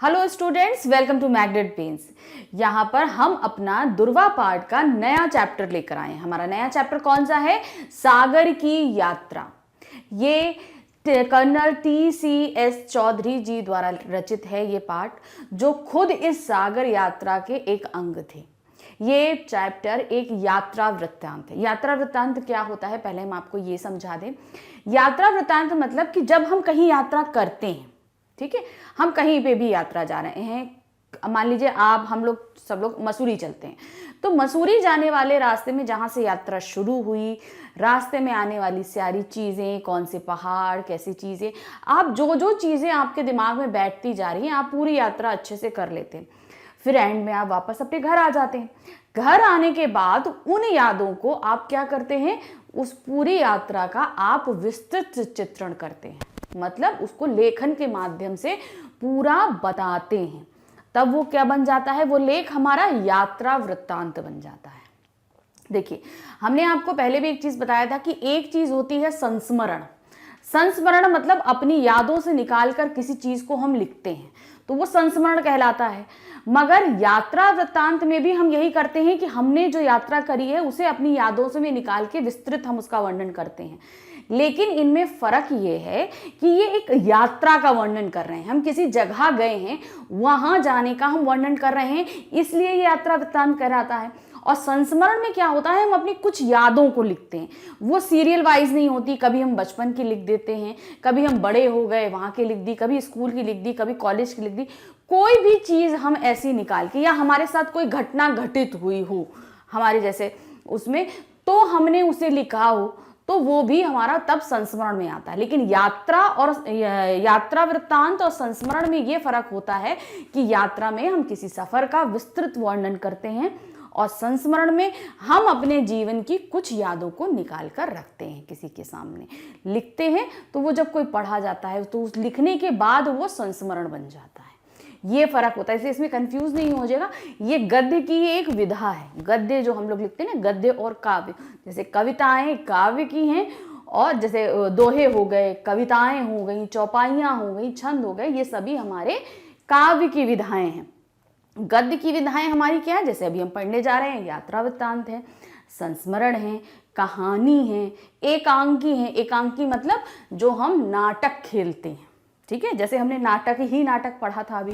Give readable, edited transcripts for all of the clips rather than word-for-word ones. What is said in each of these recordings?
Hello students, welcome to magnet pens. यहाँ पर हम अपना दुर्वा पाठ का नया चैप्टर लेकर आए हैं। हमारा नया चैप्टर कौन सा है? सागर की यात्रा। ये कर्नल TCS चौधरी जी द्वारा रचित है ये पाठ, जो खुद इस सागर यात्रा के एक अंग थे। ये चैप्टर एक यात्रा वृत्तांत है। यात्रा वृत्तांत क्या होता है, पहले हम आपको ये समझा दें। यात्रा वृत्तांत मतलब कि जब हम कहीं यात्रा करते हैं, ठीक है, हम कहीं पे भी यात्रा जा रहे हैं, मान लीजिए हम लोग सब लोग मसूरी चलते हैं, तो मसूरी जाने वाले रास्ते में जहाँ से यात्रा शुरू हुई, रास्ते में आने वाली सारी चीज़ें, कौन से पहाड़, कैसी चीज़ें, आप जो चीज़ें आपके दिमाग में बैठती जा रही हैं, आप पूरी यात्रा अच्छे से कर लेते हैं। फिर एंड में आप वापस अपने घर आ जाते हैं। घर आने के बाद उन यादों को आप क्या करते हैं, उस पूरी यात्रा का आप विस्तृत चित्रण करते हैं, मतलब उसको लेखन के माध्यम से पूरा बताते हैं। तब वो क्या बन जाता है, वो लेख हमारा यात्रा वृत्तांत बन जाता है। देखिए, हमने आपको पहले भी एक चीज बताया था कि एक चीज होती है संस्मरण। संस्मरण मतलब अपनी यादों से निकालकर किसी चीज को हम लिखते हैं, तो वो संस्मरण कहलाता है। मगर यात्रा वृत्तांत में भी हम यही करते हैं कि हमने जो यात्रा करी है उसे अपनी यादों से में निकाल के विस्तृत हम उसका वर्णन करते हैं। लेकिन इनमें फर्क ये है कि ये एक यात्रा का वर्णन कर रहे हैं, हम किसी जगह गए हैं, वहां जाने का हम वर्णन कर रहे हैं, इसलिए ये यात्रा वृत्तांत कहलाता है। और संस्मरण में क्या होता है, हम अपनी कुछ यादों को लिखते हैं। वो सीरियल वाइज नहीं होती, कभी हम बचपन की लिख देते हैं, कभी हम बड़े हो गए वहां की लिख दी, कभी स्कूल की लिख दी, कभी कॉलेज की लिख दी। कोई भी चीज हम ऐसी निकाल के, या हमारे साथ कोई घटना घटित हुई हो हमारे जैसे उसमें, तो हमने उसे लिखा हो, तो वो भी हमारा तब संस्मरण में आता है। लेकिन यात्रा वृत्तांत और संस्मरण में ये फर्क होता है कि यात्रा में हम किसी सफर का विस्तृत वर्णन करते हैं, और संस्मरण में हम अपने जीवन की कुछ यादों को निकाल कर रखते हैं, किसी के सामने लिखते हैं, तो वो जब कोई पढ़ा जाता है तो उस लिखने के बाद वो संस्मरण बन जाता है। ये फर्क होता है, इसलिए इसमें कंफ्यूज नहीं हो जाएगा। ये गद्य की एक विधा है। गद्य जो हम लोग लिखते हैं ना, गद्य और काव्य, जैसे कविताएं काव्य की हैं, और जैसे दोहे हो गए, कविताएं हो गई, चौपाइयां हो गई, छंद हो गए, ये सभी हमारे काव्य की विधाएं हैं। गद्य की विधाएं हमारी क्या है, जैसे अभी हम पढ़ने जा रहे हैं, यात्रा वृत्तांत है, संस्मरण है, कहानी है, एकांकी है। एकांकी मतलब जो हम नाटक खेलते हैं, ठीक है, जैसे हमने नाटक पढ़ा था अभी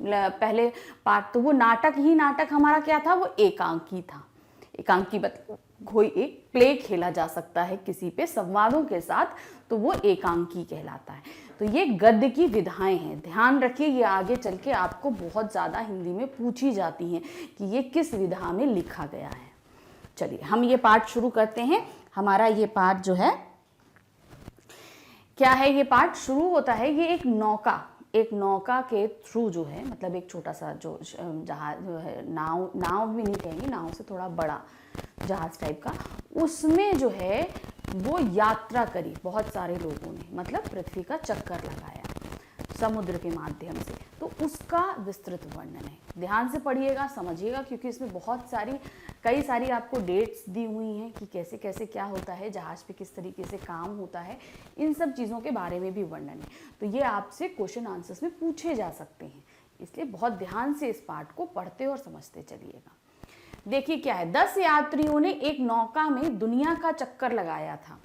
पहले पार्ट, तो वो नाटक हमारा क्या था, वो एकांकी था। एकांकी मतलब कोई एक प्ले खेला जा सकता है किसी पे संवादों के साथ, तो वो एकांकी कहलाता है। तो ये गद्य की विधाएं हैं, ध्यान रखिए, ये आगे चल के आपको बहुत ज़्यादा हिंदी में पूछी जाती हैं कि ये किस विधा में लिखा गया है। चलिए हम ये पाठ शुरू करते हैं। हमारा ये पाठ जो है क्या है, ये पाठ शुरू होता है, ये एक नौका के थ्रू जो है, मतलब एक छोटा सा जो जहाज जो है, नाव भी नहीं कहेंगे, नाव से थोड़ा बड़ा जहाज टाइप का, उसमें जो है वो यात्रा करी बहुत सारे लोगों ने, मतलब पृथ्वी का चक्कर लगाया समुद्र के माध्यम से, तो उसका विस्तृत वर्णन है। ध्यान से पढ़िएगा, समझिएगा, क्योंकि इसमें कई सारी आपको डेट्स दी हुई हैं कि कैसे कैसे क्या होता है, जहाज पे किस तरीके से काम होता है, इन सब चीज़ों के बारे में भी वर्णन है। तो ये आपसे क्वेश्चन आंसर्स में पूछे जा सकते हैं, इसलिए बहुत ध्यान से इस पाठ को पढ़ते और समझते चलिएगा। देखिए क्या है, 10 यात्रियों ने एक नौका में दुनिया का चक्कर लगाया था।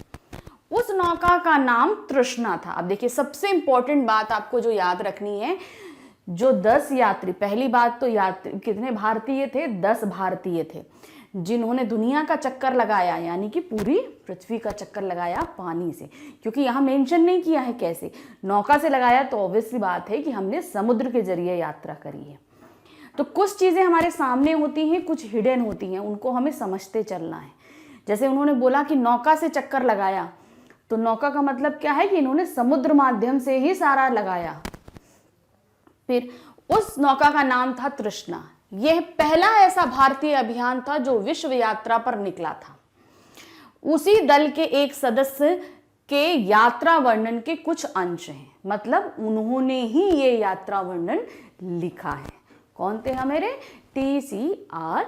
उस नौका का नाम तृष्णा था। अब देखिए, सबसे इंपॉर्टेंट बात आपको जो याद रखनी है, जो 10 यात्री, पहली बात तो यात्री कितने भारतीय थे, 10 भारतीय थे जिन्होंने दुनिया का चक्कर लगाया, यानी कि पूरी पृथ्वी का चक्कर लगाया पानी से। क्योंकि यहाँ मेंशन नहीं किया है कैसे, नौका से लगाया, तो ऑब्वियसली बात है कि हमने समुद्र के जरिए यात्रा करी है। तो कुछ चीज़ें हमारे सामने होती हैं, कुछ हिडन होती हैं, उनको हमें समझते चलना है। जैसे उन्होंने बोला कि नौका से चक्कर लगाया, तो नौका का मतलब क्या है कि इन्होंने समुद्र माध्यम से ही सारा लगाया। फिर उस नौका का नाम था तृष्णा। यह पहला ऐसा भारतीय अभियान था जो विश्व यात्रा पर निकला था। उसी दल के एक सदस्य के यात्रा वर्णन के कुछ अंश हैं, मतलब उन्होंने ही ये यात्रा वर्णन लिखा है। कौन थे हमारे? TCR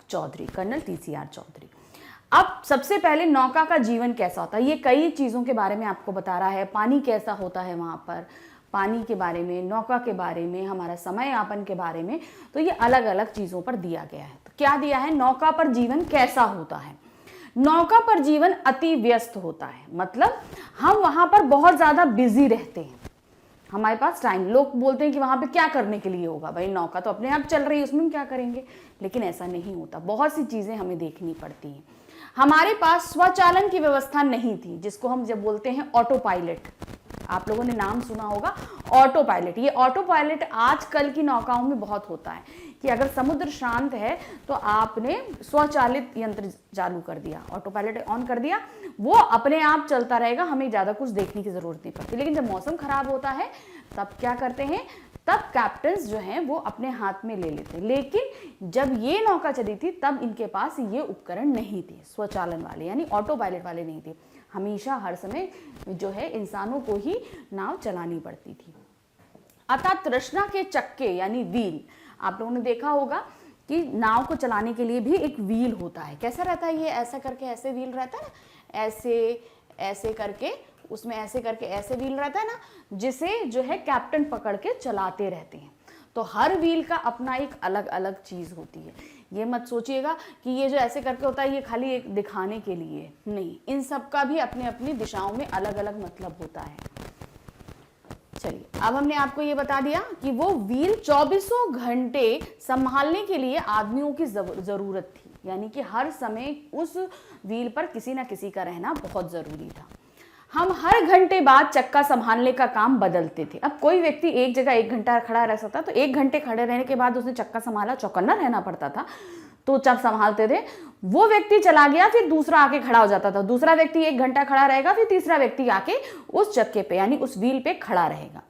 Chaudhary, colonel TCR Chaudhary. अब सबसे पहले नौका का जीवन कैसा होता है, ये कई चीज़ों के बारे में आपको बता रहा है। पानी कैसा होता है वहाँ पर, पानी के बारे में, नौका के बारे में, हमारा समय यापन के बारे में। तो ये अलग अलग चीज़ों पर दिया गया है। तो क्या दिया है, नौका पर जीवन कैसा होता है। नौका पर जीवन अति व्यस्त होता है, मतलब हम वहाँ पर बहुत ज़्यादा बिजी रहते हैं, हमारे पास टाइम। लोग बोलते हैं कि वहाँ पे क्या करने के लिए होगा, भाई नौका तो अपने आप चल रही है, उसमें हम क्या करेंगे, लेकिन ऐसा नहीं होता। बहुत सी चीज़ें हमें देखनी पड़ती हैं। हमारे पास स्वचालन की व्यवस्था नहीं थी, जिसको हम जब बोलते हैं ऑटो पायलट, आप लोगों ने नाम सुना होगा ऑटो पायलट। ये ऑटो पायलट आजकल की नौकाओं में बहुत होता है कि अगर समुद्र शांत है तो आपने स्वचालित यंत्र चालू कर दिया, ऑटो पायलट ऑन कर दिया, वो अपने आप चलता रहेगा, हमें ज़्यादा कुछ देखने की ज़रूरत नहीं पड़ती। लेकिन जब मौसम खराब होता है तब क्या करते हैं, तब कैप्टन्स जो हैं वो अपने हाथ में ले लेते हैं। लेकिन जब ये नौका चली थी तब इनके पास ये उपकरण नहीं थे, स्वचालन वाले यानी ऑटो पायलट वाले नहीं थे। हमेशा हर समय जो है इंसानों को ही नाव चलानी पड़ती थी। अतः तृष्णा के चक्के यानी व्हील, आप लोगों ने देखा होगा कि नाव को चलाने के लिए भी एक व्हील होता है। कैसा रहता है ये, ऐसा करके ऐसे व्हील रहता है ना, ऐसे ऐसे करके, उसमें ऐसे करके ऐसे व्हील रहता है ना, जिसे जो है कैप्टन पकड़ के चलाते रहते हैं। तो हर व्हील का अपना एक अलग अलग चीज़ होती है। ये मत सोचिएगा कि ये जो ऐसे करके होता है ये खाली एक दिखाने के लिए, नहीं, इन सब का भी अपने अपनी दिशाओं में अलग अलग मतलब होता है। चलिए, अब हमने आपको ये बता दिया कि वो व्हील 24 घंटे संभालने के लिए आदमियों की जरूरत थी, यानी कि हर समय उस व्हील पर किसी ना किसी का रहना बहुत जरूरी था। हम हर घंटे बाद चक्का संभालने का काम बदलते थे। अब कोई व्यक्ति एक जगह 1 घंटा खड़ा रह सकता, तो 1 घंटे खड़े रहने के बाद उसने चक्का संभाला, चौकन्ना रहना पड़ता था, तो जब संभालते थे वो व्यक्ति चला गया, फिर दूसरा आके खड़ा हो जाता था, दूसरा व्यक्ति 1 घंटा खड़ा रहेगा, फिर तीसरा व्यक्ति आके उस चक्के पे यानी उस व्हील पे खड़ा रहेगा।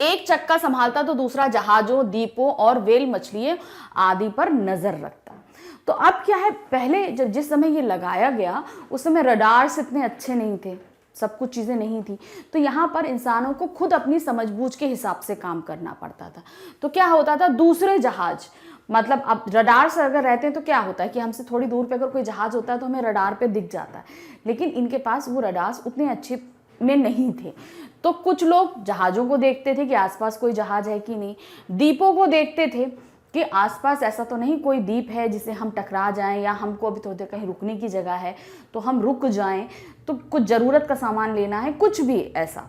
एक चक्का संभालता तो दूसरा जहाजों, द्वीपों और व्हेल मछलियों आदि पर नजर रखता। तो अब क्या है, पहले जब जिस समय ये लगाया गया उस समय रडार्स इतने अच्छे नहीं थे, सब कुछ चीज़ें नहीं थी, तो यहाँ पर इंसानों को खुद अपनी समझबूझ के हिसाब से काम करना पड़ता था। तो क्या होता था, दूसरे जहाज, मतलब अब रडार से अगर रहते हैं तो क्या होता है कि हमसे थोड़ी दूर पे अगर कोई जहाज होता है तो हमें रडार पे दिख जाता है, लेकिन इनके पास वो रडार्स उतने अच्छे में नहीं थे। तो कुछ लोग जहाज़ों को देखते थे कि आसपास कोई जहाज है कि नहीं, द्वीपों को देखते थे कि आसपास ऐसा तो नहीं कोई द्वीप है जिसे हम टकरा जाएं, या हमको अभी थोड़ी देर कहीं रुकने की जगह है तो हम रुक जाएं, तो कुछ ज़रूरत का सामान लेना है, कुछ भी ऐसा,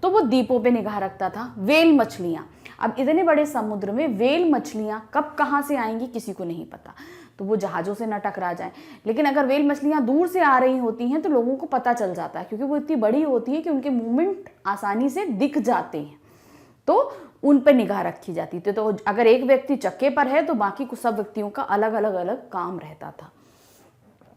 तो वो द्वीपों पे निगाह रखता था। व्हेल मछलियाँ, अब इतने बड़े समुद्र में व्हेल मछलियाँ कब कहाँ से आएंगी किसी को नहीं पता, तो वो जहाज़ों से न टकरा जाएं। लेकिन अगर व्हेल मछलियाँ दूर से आ रही होती हैं तो लोगों को पता चल जाता है, क्योंकि वो इतनी बड़ी होती है कि उनके मूवमेंट आसानी से दिख जाते हैं, तो उन पर निगाह रखी जाती थी। तो अगर एक व्यक्ति चक्के पर है तो बाकी कुछ सब व्यक्तियों का अलग अलग अलग काम रहता था।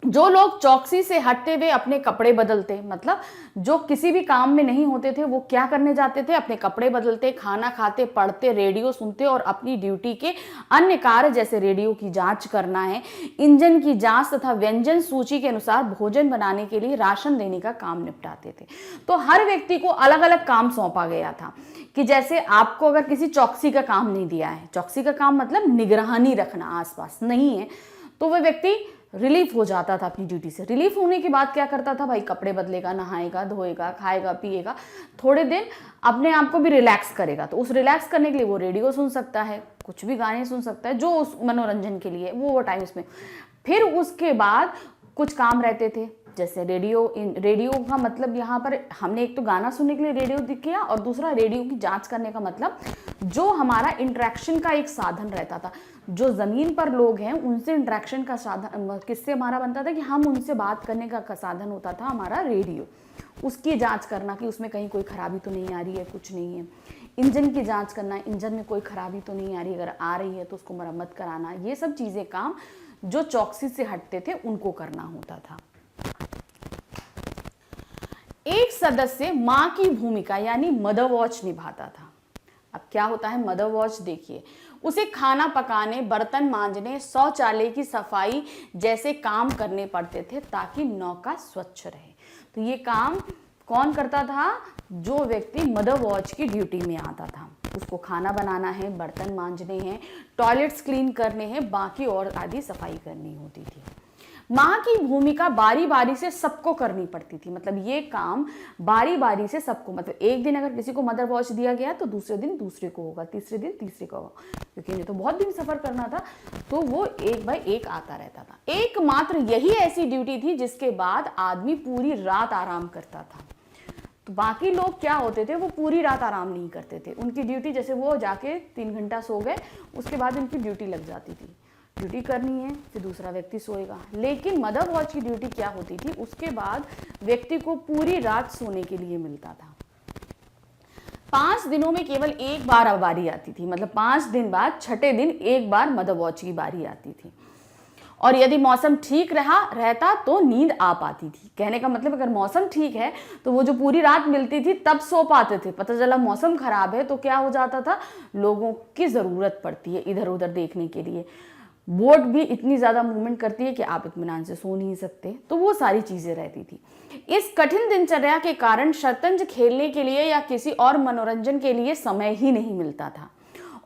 जो लोग चौकसी से हटते हुए अपने कपड़े बदलते, मतलब जो किसी भी काम में नहीं होते थे वो क्या करने जाते थे, अपने कपड़े बदलते, खाना खाते, पढ़ते, रेडियो सुनते और अपनी ड्यूटी के अन्य कार्य जैसे रेडियो की जांच करना है, इंजन की जांच तथा व्यंजन सूची के अनुसार भोजन बनाने के लिए राशन देने का काम निपटाते थे। तो हर व्यक्ति को अलग अलग काम सौंपा गया था कि जैसे आपको अगर किसी चौकसी का काम नहीं दिया है, चौकसी का काम मतलब निगरानी रखना आसपास नहीं है, तो वह व्यक्ति रिलीफ हो जाता था अपनी ड्यूटी से। रिलीफ होने के बाद क्या करता था, भाई कपड़े बदलेगा, नहाएगा, धोएगा, खाएगा, पिएगा, थोड़े दिन अपने आप को भी रिलैक्स करेगा। तो उस रिलैक्स करने के लिए वो रेडियो सुन सकता है, कुछ भी गाने सुन सकता है जो उस मनोरंजन के लिए वो टाइम उसमें। फिर उसके बाद कुछ काम रहते थे, जैसे रेडियो का मतलब यहाँ पर हमने एक तो गाना सुनने के लिए रेडियो किया, और दूसरा रेडियो की जांच करने का मतलब जो हमारा इंटरेक्शन का एक साधन रहता था, जो ज़मीन पर लोग हैं उनसे इंटरेक्शन का साधन किससे हमारा बनता था कि हम उनसे बात करने का साधन होता था हमारा रेडियो। उसकी जांच करना कि उसमें कहीं कोई खराबी तो नहीं आ रही है, कुछ नहीं है। इंजन की जांच करना, इंजन में कोई खराबी तो नहीं आ रही, अगर आ रही है तो उसको मरम्मत कराना, ये सब चीज़ें काम जो चौकसी से हटते थे उनको करना होता था। एक सदस्य माँ की भूमिका यानी मदर वॉच निभाता था। अब क्या होता है मदर वॉच, देखिए, उसे खाना पकाने, बर्तन मांजने, शौचालय की सफाई जैसे काम करने पड़ते थे ताकि नौका स्वच्छ रहे। तो ये काम कौन करता था, जो व्यक्ति मदर वॉच की ड्यूटी में आता था, उसको खाना बनाना है, बर्तन मांजने हैं, टॉयलेट्स क्लीन करने हैं, बाकी और आदि सफाई करनी होती थी। माँ की भूमिका बारी बारी से सबको करनी पड़ती थी, मतलब ये काम बारी बारी से सबको, मतलब एक दिन अगर किसी को मदर वॉच दिया गया तो दूसरे दिन दूसरे को होगा, तीसरे दिन तीसरे को होगा, क्योंकि इन्हें तो बहुत दिन सफर करना था, तो वो एक बाय एक आता रहता था। एकमात्र यही ऐसी ड्यूटी थी जिसके बाद आदमी पूरी रात आराम करता था। तो बाकी लोग क्या होते थे, वो पूरी रात आराम नहीं करते थे। उनकी ड्यूटी, जैसे वो जाके 3 घंटा सो गए, उसके बाद उनकी ड्यूटी लग जाती थी, ड्यूटी करनी है, फिर दूसरा व्यक्ति सोएगा। लेकिन मदर वॉच की ड्यूटी क्या होती थी, उसके बाद व्यक्ति को पूरी रात सोने के लिए मिलता था। 5 दिनों में केवल एक बार बारी आती थी, मतलब 5 दिन बाद छठे दिन एक बार मदर वॉच की बारी आती थी। और यदि मौसम ठीक रहता तो नींद आ पाती थी। कहने का मतलब अगर मौसम ठीक है तो वो जो पूरी रात मिलती थी तब सो पाते थे। पता चला मौसम खराब है तो क्या हो जाता था, लोगों की ज़रूरत पड़ती है इधर उधर देखने के लिए, बोट भी इतनी ज़्यादा मूवमेंट करती है कि आप इत्मीनान से सो नहीं सकते, तो वो सारी चीज़ें रहती थी। इस कठिन दिनचर्या के कारण शतरंज खेलने के लिए या किसी और मनोरंजन के लिए समय ही नहीं मिलता था,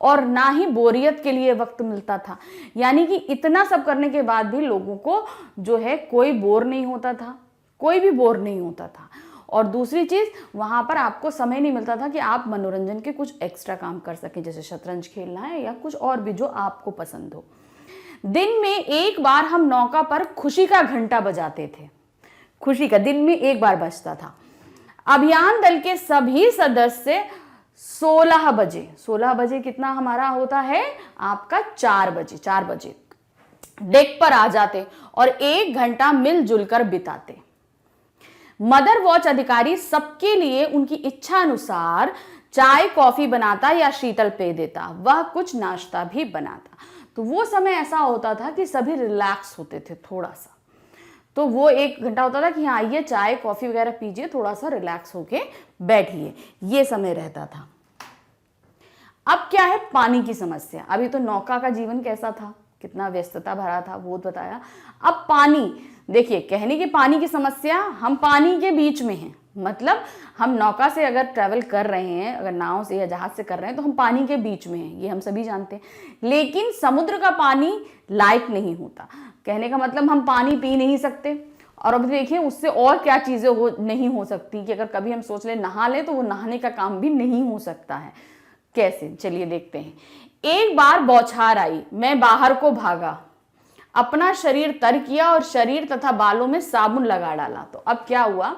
और ना ही बोरियत के लिए वक्त मिलता था। यानी कि इतना सब करने के बाद भी लोगों को जो है कोई बोर नहीं होता था, कोई भी बोर नहीं होता था। और दूसरी चीज़, वहाँ पर आपको समय नहीं मिलता था कि आप मनोरंजन के कुछ एक्स्ट्रा काम कर सकें, जैसे शतरंज खेलना है या कुछ और भी जो आपको पसंद हो। दिन में एक बार हम नौका पर खुशी का घंटा बजाते थे, खुशी का दिन में एक बार बजता था। अभियान दल के सभी सदस्य 16 बजे कितना हमारा होता है आपका 4 बजे डेक पर आ जाते और 1 घंटा मिलजुल कर बिताते। मदर वॉच अधिकारी सबके लिए उनकी इच्छा अनुसार चाय कॉफी बनाता या शीतल पेय देता, वह कुछ नाश्ता भी बनाता। तो वो समय ऐसा होता था कि सभी रिलैक्स होते थे थोड़ा सा, तो वो 1 घंटा होता था कि हाँ ये चाय कॉफी वगैरह पीजिए, थोड़ा सा रिलैक्स होके बैठिए, ये समय रहता था। अब क्या है, पानी की समस्या। अभी तो नौका का जीवन कैसा था, कितना व्यस्तता भरा था वो बताया। अब पानी, देखिए कहने की पानी की समस्या, हम पानी के बीच में हैं, मतलब हम नौका से अगर ट्रैवल कर रहे हैं, अगर नाव से या जहाज से कर रहे हैं तो हम पानी के बीच में हैं, ये हम सभी जानते हैं। लेकिन समुद्र का पानी लायक नहीं होता, कहने का मतलब हम पानी पी नहीं सकते। और अब देखिए उससे और क्या चीज़ें नहीं हो सकती कि अगर कभी हम सोच लें नहा लें तो वो नहाने का काम भी नहीं हो सकता है। कैसे, चलिए देखते हैं। एक बार बौछार आई, मैं बाहर को भागा, अपना शरीर तर किया और शरीर तथा बालों में साबुन लगा डाला। तो अब क्या हुआ,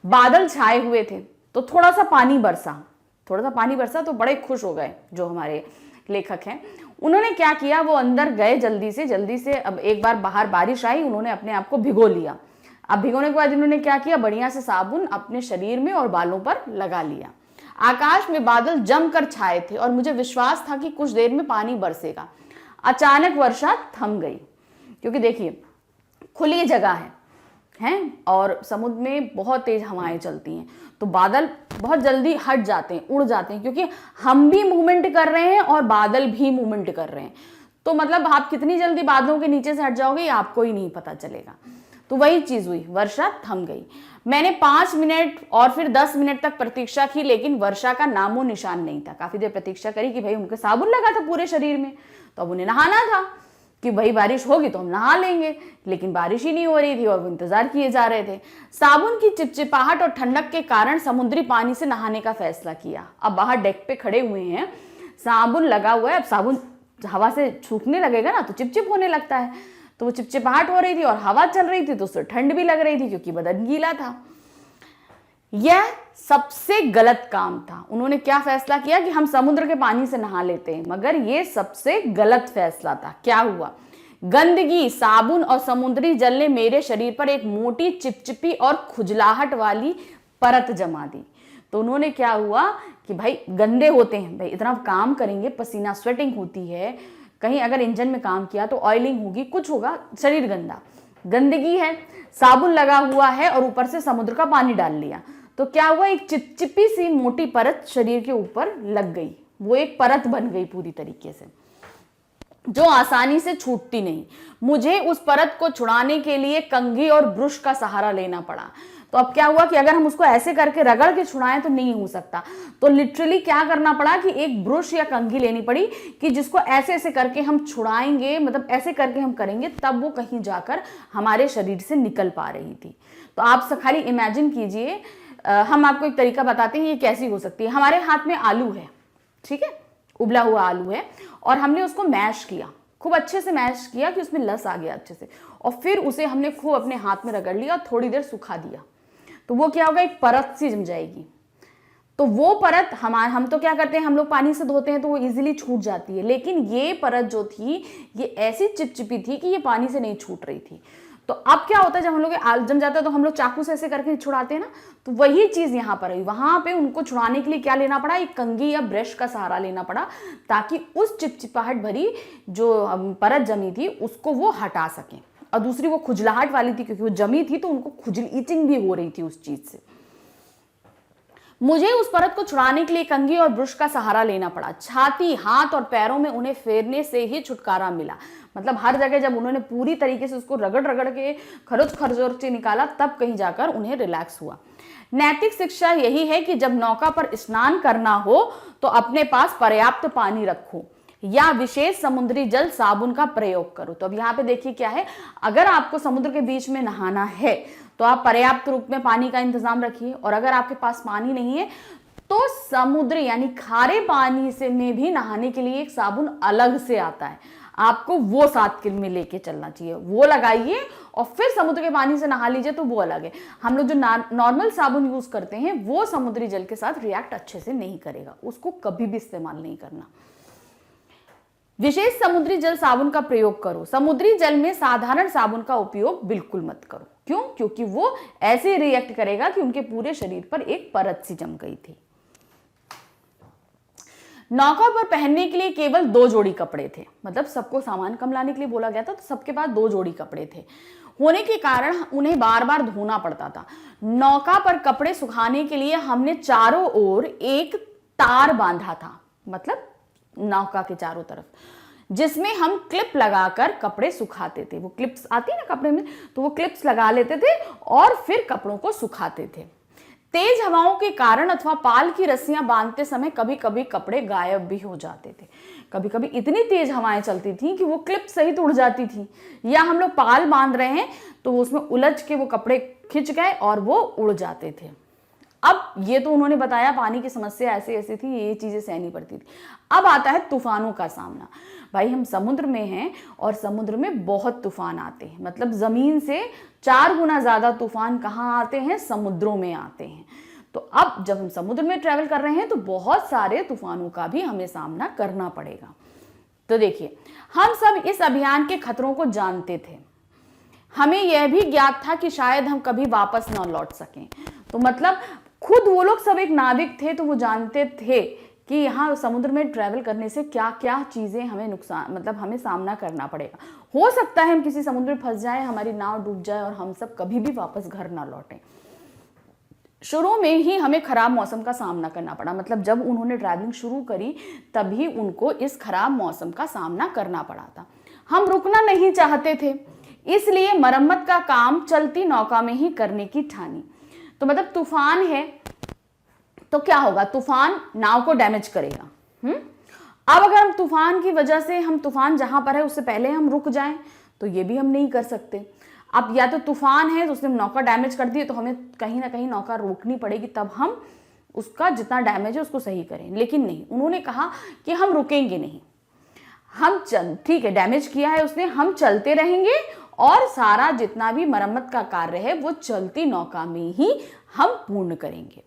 बादल छाए हुए थे तो थोड़ा सा पानी बरसा तो बड़े खुश हो गए जो हमारे लेखक हैं। उन्होंने क्या किया, वो अंदर गए जल्दी से। अब एक बार बाहर बारिश आई, उन्होंने अपने आप को भिगो लिया। अब भिगोने के बाद इन्होंने क्या किया, बढ़िया से साबुन अपने शरीर में और बालों पर लगा लिया। आकाश में बादल जमकर छाए थे और मुझे विश्वास था कि कुछ देर में पानी बरसेगा। अचानक वर्षा थम गई, क्योंकि देखिए खुली जगह है और समुद्र में बहुत तेज हवाएं चलती हैं, तो बादल बहुत जल्दी हट जाते हैं, उड़ जाते हैं, क्योंकि हम भी मूवमेंट कर रहे हैं और बादल भी मूवमेंट कर रहे हैं। तो मतलब आप कितनी जल्दी बादलों के नीचे से हट जाओगे ये आपको ही नहीं पता चलेगा। तो वही चीज हुई, वर्षा थम गई। मैंने 5 मिनट और फिर 10 मिनट तक प्रतीक्षा की, लेकिन वर्षा का नामो निशान नहीं था। काफी देर प्रतीक्षा करी कि भाई उनके साबुन लगा था पूरे शरीर में, तो अब उन्हें नहाना था कि भाई बारिश होगी तो हम नहा लेंगे, लेकिन बारिश ही नहीं हो रही थी और वो इंतजार किए जा रहे थे। साबुन की चिपचिपाहट और ठंडक के कारण समुद्री पानी से नहाने का फैसला किया। अब बाहर डेक पे खड़े हुए हैं, साबुन लगा हुआ है, अब साबुन हवा से सूखने लगेगा ना तो चिपचिप होने लगता है, तो वो चिपचिपाहट हो रही थी और हवा चल रही थी तो उससे ठंड भी लग रही थी क्योंकि बदन गीला था। यह सबसे गलत काम था। उन्होंने क्या फैसला किया कि हम समुद्र के पानी से नहा लेते हैं, मगर यह सबसे गलत फैसला था। क्या हुआ, गंदगी, साबुन और समुद्री जल ने मेरे शरीर पर एक मोटी चिपचिपी और खुजलाहट वाली परत जमा दी। तो उन्होंने क्या हुआ कि भाई गंदे होते हैं, भाई इतना काम करेंगे, पसीना स्वेटिंग होती है, कहीं अगर इंजन में काम किया तो ऑयलिंग होगी, कुछ होगा, शरीर गंदा, गंदगी है, साबुन लगा हुआ है और ऊपर से समुद्र का पानी डाल लिया, तो क्या हुआ, एक चिपचिपी सी मोटी परत शरीर के ऊपर लग गई। वो एक परत बन गई पूरी तरीके से, जो आसानी से छूटती नहीं। मुझे उस परत को छुड़ाने के लिए कंघी और ब्रश का सहारा लेना पड़ा। तो अब क्या हुआ कि अगर हम उसको ऐसे करके रगड़ के छुड़ाएं तो नहीं हो सकता, तो लिटरली क्या करना पड़ा कि एक ब्रश या कंघी लेनी पड़ी कि जिसको ऐसे ऐसे करके हम छुड़ाएंगे, मतलब ऐसे करके हम करेंगे तब वो कहीं जाकर हमारे शरीर से निकल पा रही थी। तो आप खाली इमेजिन कीजिए, हम आपको एक तरीका बताते हैं ये कैसी हो सकती है। हमारे हाथ में आलू है, ठीक है, उबला हुआ आलू है, और हमने उसको मैश किया, खूब अच्छे से मैश किया कि उसमें लस आ गया अच्छे से, और फिर उसे हमने खूब अपने हाथ में रगड़ लिया और थोड़ी देर सुखा दिया, तो वो क्या होगा, एक परत सी जम जाएगी। तो वो परत हम तो क्या करते हैं, हम लोग पानी से धोते हैं तो वो इजीली छूट जाती है, लेकिन ये परत जो थी ये ऐसी चिपचिपी थी कि ये पानी से नहीं छूट रही थी। तो अब क्या होता है, जब हम लोग जम जाता है तो हम लोग चाकू से ऐसे करके छुड़ाते हैं ना, तो वही चीज यहाँ पर हुई। वहां पे उनको छुड़ाने के लिए क्या लेना पड़ा, एक कंघी या ब्रश का सहारा लेना पड़ा, ताकि उस चिपचिपाहट भरी जो परत जमी थी उसको वो हटा सकें। और दूसरी वो खुजलाहट वाली थी, क्योंकि वो जमी थी तो उनको खुजल ईचिंग भी हो रही थी उस चीज से। मुझे उस परत को छुड़ाने के लिए कंघी और ब्रश का सहारा लेना पड़ा। छाती, हाथ और पैरों में उन्हें फेरने से ही छुटकारा मिला। मतलब हर जगह जब उन्होंने पूरी तरीके से उसको रगड़ रगड़ के खरोच खरजोर से निकाला, तब कहीं जाकर उन्हें रिलैक्स हुआ। नैतिक शिक्षा यही है कि जब नौका पर स्नान करना हो तो अपने पास पर्याप्त पानी रखो या विशेष समुद्री जल साबुन का प्रयोग करो। तो अब यहाँ पे देखिए क्या है, अगर आपको समुद्र के बीच में नहाना है तो आप पर्याप्त रूप में पानी का इंतजाम रखिए, और अगर आपके पास पानी नहीं है तो समुद्र यानी खारे पानी से में भी नहाने के लिए एक साबुन अलग से आता है, आपको वो साथ में लेके चलना चाहिए, वो लगाइए और फिर समुद्र के पानी से नहा लीजिए, तो वो अलग है। हम लोग जो नॉर्मल साबुन यूज करते हैं वो समुद्री जल के साथ रिएक्ट अच्छे से नहीं करेगा, उसको कभी भी इस्तेमाल नहीं करना। विशेष समुद्री जल साबुन का प्रयोग करो। समुद्री जल में साधारण साबुन का उपयोग बिल्कुल मत करो। क्यों? क्योंकि वो ऐसे रिएक्ट करेगा कि उनके पूरे शरीर पर एक परत सी जम गई थी। नौका पर पहनने के लिए केवल 2 जोड़ी कपड़े थे, मतलब सबको सामान कम लाने के लिए बोला गया था, तो सबके पास 2 जोड़ी कपड़े थे होने के कारण उन्हें बार बार धोना पड़ता था। नौका पर कपड़े सुखाने के लिए हमने चारों ओर एक तार बांधा था, मतलब नौका के चारों तरफ, जिसमें हम क्लिप लगाकर कपड़े सुखाते थे। वो क्लिप्स आती है ना कपड़े में, तो वो क्लिप्स लगा लेते थे और फिर कपड़ों को सुखाते थे। तेज हवाओं के कारण अथवा पाल की रस्सियां बांधते समय कभी कभी कपड़े गायब भी हो जाते थे। कभी कभी इतनी तेज हवाएं चलती थी कि वो क्लिप सहित उड़ जाती थी, या हम लोग पाल बांध रहे हैं तो उसमें उलझ के वो कपड़े खिंच गए और वो उड़ जाते थे। अब ये तो उन्होंने बताया पानी की समस्या ऐसी ऐसी थी, ये चीजें सहनी पड़ती थी। अब आता है तूफानों का सामना। भाई हम समुद्र में हैं और समुद्र में बहुत तूफान आते हैं, मतलब जमीन से 4 गुना ज्यादा तूफान कहाँ आते हैं, समुद्रों में आते हैं। तो अब जब हम समुद्र में ट्रेवल कर रहे हैं तो बहुत सारे तूफानों का भी हमें सामना करना पड़ेगा। तो देखिए, हम सब इस अभियान के खतरों को जानते थे। हमें यह भी ज्ञात था कि शायद हम कभी वापस न लौट सकें। तो मतलब खुद वो लोग सब एक नाविक थे, तो वो जानते थे कि यहाँ समुद्र में ट्रैवल करने से क्या क्या चीजें हमें नुकसान, मतलब हमें सामना करना पड़ेगा। हो सकता है हम किसी समुद्र में फंस जाए, हमारी नाव डूब जाए और हम सब कभी भी वापस घर ना लौटें। शुरू में ही हमें खराब मौसम का सामना करना पड़ा, मतलब जब उन्होंने ट्रैवलिंग शुरू करी तभी उनको इस खराब मौसम का सामना करना पड़ा था। हम रुकना नहीं चाहते थे, इसलिए मरम्मत का काम चलती नौका में ही करने की ठानी। तो मतलब तूफान है तो क्या होगा, तूफान नाव को डैमेज करेगा। अब अगर हम तूफान की वजह से हम तूफान जहां पर है उससे पहले हम रुक जाएं तो ये भी हम नहीं कर सकते। अब या तो तूफान है तो उसने नौका डैमेज कर दी, तो हमें कहीं ना कहीं नौका रोकनी पड़ेगी, तब हम उसका जितना डैमेज है उसको सही करें। लेकिन नहीं, उन्होंने कहा कि हम रुकेंगे नहीं, हम ठीक है डैमेज किया है उसने, हम चलते रहेंगे और सारा जितना भी मरम्मत का कार्य है वो चलती नौका में ही हम पूर्ण करेंगे।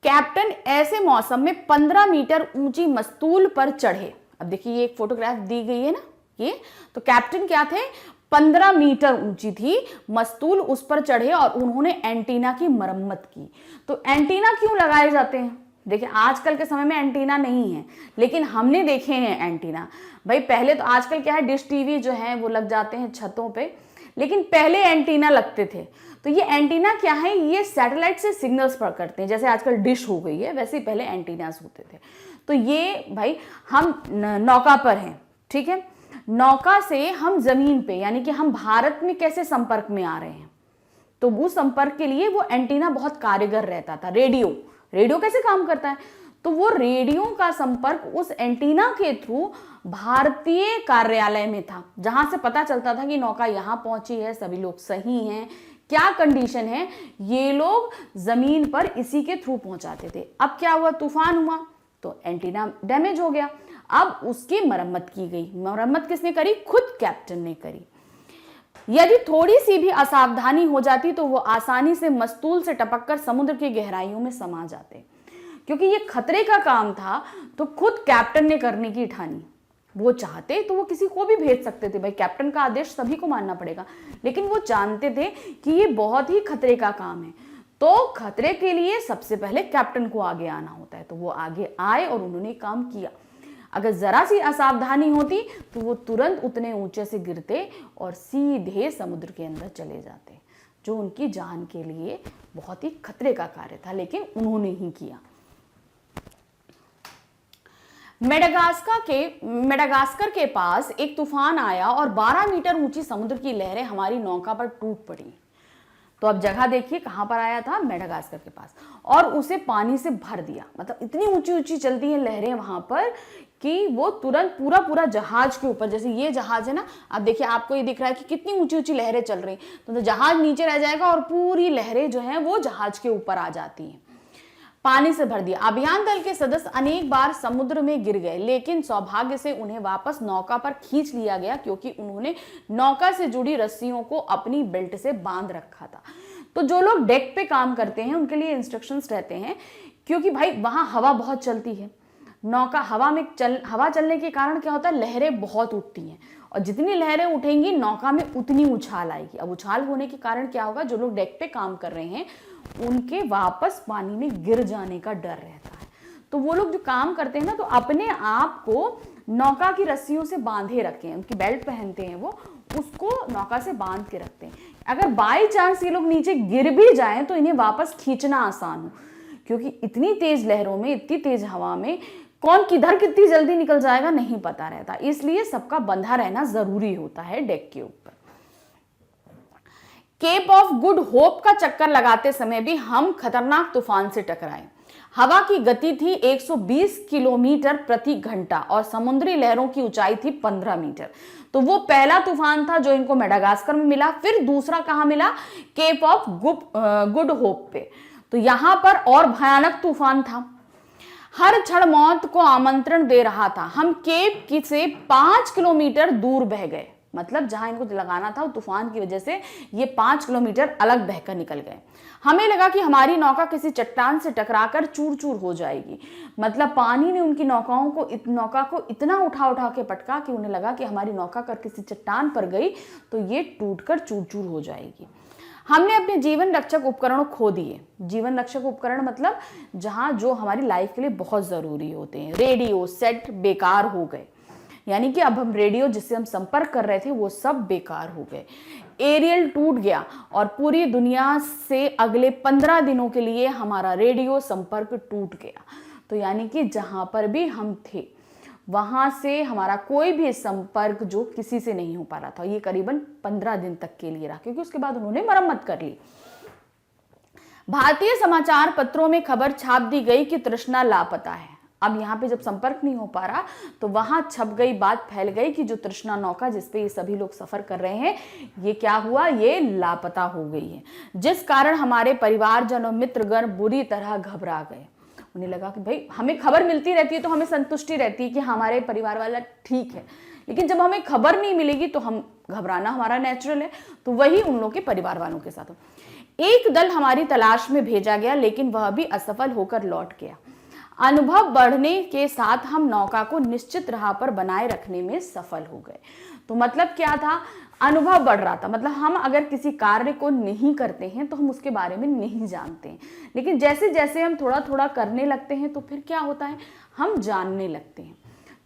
कैप्टन ऐसे मौसम में 15 मीटर ऊंची मस्तूल पर चढ़े। अब देखिए ये एक फोटोग्राफ दी गई है ना, ये तो कैप्टन क्या थे, 15 मीटर ऊंची थी मस्तूल, उस पर चढ़े और उन्होंने एंटीना की मरम्मत की। तो एंटीना क्यों लगाए जाते हैं? देखिए आजकल के समय में एंटीना नहीं है, लेकिन हमने देखे हैं एंटीना। भाई पहले तो, आजकल क्या है डिश टीवी जो है वो लग जाते हैं छतों पे, लेकिन पहले एंटीना लगते थे। तो ये एंटीना क्या है, ये सैटेलाइट से सिग्नल्स पकड़ते हैं, जैसे आजकल डिश हो गई है वैसे ही पहले एंटीनास होते थे। तो ये भाई हम नौका पर हैं, ठीक है, नौका से हम जमीन पे यानी कि हम भारत में कैसे संपर्क में आ रहे हैं, तो भू संपर्क के लिए वो एंटीना बहुत कारगर रहता था। रेडियो कैसे काम करता है, तो वो रेडियो का संपर्क उस एंटीना के थ्रू भारतीय कार्यालय में था, जहां से पता चलता था कि नौका यहां पहुंची है, सभी लोग सही हैं, क्या कंडीशन है, ये लोग जमीन पर इसी के थ्रू पहुंचाते थे। अब क्या हुआ, तूफान हुआ तो एंटीना डैमेज हो गया। अब उसकी मरम्मत की गई। मरम्मत किसने करी, खुद कैप्टन ने करी। यदि थोड़ी सी भी असावधानी हो जाती तो वो आसानी से मस्तूल से टपककर समुद्र की गहराइयों में समा जाते। क्योंकि ये खतरे का काम था तो खुद कैप्टन ने करने की ठानी। वो चाहते तो वो किसी को भी भेज सकते थे, भाई कैप्टन का आदेश सभी को मानना पड़ेगा, लेकिन वो जानते थे कि ये बहुत ही खतरे का काम है, तो खतरे के लिए सबसे पहले कैप्टन को आगे आना होता है। तो वो आगे आए और उन्होंने काम किया। अगर जरा सी असावधानी होती तो वो तुरंत उतने ऊंचे से गिरते और सीधे समुद्र के अंदर चले जाते, जो उनकी जान के लिए बहुत ही खतरे का कार्य था, लेकिन उन्होंने ही किया। मेडागास्कर के पास एक तूफान आया और 12 मीटर ऊंची समुद्र की लहरें हमारी नौका पर टूट पड़ी। तो अब जगह देखिए कहां पर आया था, मेडागास्कर के पास, और उसे पानी से भर दिया। मतलब इतनी ऊंची ऊंची चलती हैं लहरें वहां पर कि वो तुरंत पूरा जहाज के ऊपर, जैसे ये जहाज है ना, आप देखिए आपको ये दिख रहा है कि कितनी ऊंची ऊंची लहरें चल रही, तो जहाज नीचे रह जाएगा और पूरी लहरें जो हैं वो जहाज के ऊपर आ जाती हैं। पानी से भर दिया। अभियान दल के सदस्य अनेक बार समुद्र में गिर गए, लेकिन सौभाग्य से उन्हें वापस नौका पर खींच लिया गया, क्योंकि उन्होंने नौका से जुड़ी रस्सियों को अपनी बेल्ट से बांध रखा था। तो जो लोग डेक पे काम करते हैं उनके लिए इंस्ट्रक्शंस रहते हैं, क्योंकि भाई वहां हवा बहुत चलती है। नौका हवा चलने के कारण क्या होता है, लहरें बहुत उठती हैं, और जितनी लहरें उठेंगी नौका में उतनी उछाल आएगी। अब उछाल होने के कारण क्या होगा, जो लोग डेक पे काम कर रहे हैं उनके वापस पानी में गिर जाने का डर रहता है। तो वो लोग जो काम करते हैं ना, तो अपने आप को नौका की रस्सियों से बांधे रखे हैं, उनकी बेल्ट पहनते हैं, वो उसको नौका से बांध के रखते हैं। अगर बाई चांस ये लोग नीचे गिर भी जाएं तो इन्हें वापस खींचना आसान हो, क्योंकि इतनी तेज लहरों में, इतनी तेज हवा में कौन किधर कितनी जल्दी निकल जाएगा नहीं पता रहता, इसलिए सबका बंधा रहना जरूरी होता है डेक के ऊपर। केप ऑफ गुड होप का चक्कर लगाते समय भी हम खतरनाक तूफान से टकराए। हवा की गति थी 120 किलोमीटर प्रति घंटा और समुद्री लहरों की ऊंचाई थी 15 मीटर। तो वो पहला तूफान था जो इनको मेडागास्कर में मिला। फिर दूसरा कहां मिला, केप ऑफ गुड होप पे। तो यहां पर और भयानक तूफान था, हर क्षण मौत को आमंत्रण दे रहा था। हम केप से 5 किलोमीटर दूर बह गए, मतलब जहां इनको लगाना था, तूफान की वजह से ये 5 किलोमीटर अलग बहकर निकल गए। हमें लगा कि हमारी नौका किसी चट्टान से टकराकर चूर चूर हो जाएगी। मतलब पानी ने उनकी नौका को इतना उठा के पटका कि उन्हें लगा कि हमारी नौका कर किसी चट्टान पर गई तो ये टूटकर चूर चूर हो जाएगी। हमने अपने जीवन रक्षक उपकरण खो दिए। जीवन रक्षक उपकरण मतलब जहां जो हमारी लाइफ के लिए बहुत जरूरी होते हैं। रेडियो सेट बेकार हो गए, यानी कि अब हम रेडियो जिससे हम संपर्क कर रहे थे वो सब बेकार हो गए। एरियल टूट गया और पूरी दुनिया से अगले 15 दिनों के लिए हमारा रेडियो संपर्क टूट गया। तो यानी कि जहां पर भी हम थे वहां से हमारा कोई भी संपर्क जो किसी से नहीं हो पा रहा था। ये करीबन 15 दिन तक के लिए रहा, क्योंकि उसके बाद उन्होंने मरम्मत कर ली। भारतीय समाचार पत्रों में खबर छाप दी गई कि तृष्णा लापता है। अब यहाँ पे जब संपर्क नहीं हो पा रहा तो वहां छप गई, बात फैल गई कि जो तृष्णा नौका जिसपे ये सभी लोग सफर कर रहे हैं, ये क्या हुआ, ये लापता हो गई है। जिस कारण हमारे परिवारजन और मित्रगण बुरी तरह घबरा गए। उन्हें लगा कि भाई हमें खबर मिलती रहती है तो हमें संतुष्टि रहती है कि हमारे परिवार वाला ठीक है, लेकिन जब हमें खबर नहीं मिलेगी तो हम घबराना हमारा नेचुरल है। तो वही उन लोगों के परिवार वालों के साथ। एक दल हमारी तलाश में भेजा गया, लेकिन वह भी असफल होकर लौट गया। अनुभव बढ़ने के साथ हम नौका को निश्चित राह पर बनाए रखने में सफल हो गए। तो मतलब क्या था, अनुभव बढ़ रहा था। मतलब हम अगर किसी कार्य को नहीं करते हैं तो हम उसके बारे में नहीं जानते हैं, लेकिन जैसे जैसे हम थोड़ा थोड़ा करने लगते हैं तो फिर क्या होता है, हम जानने लगते हैं।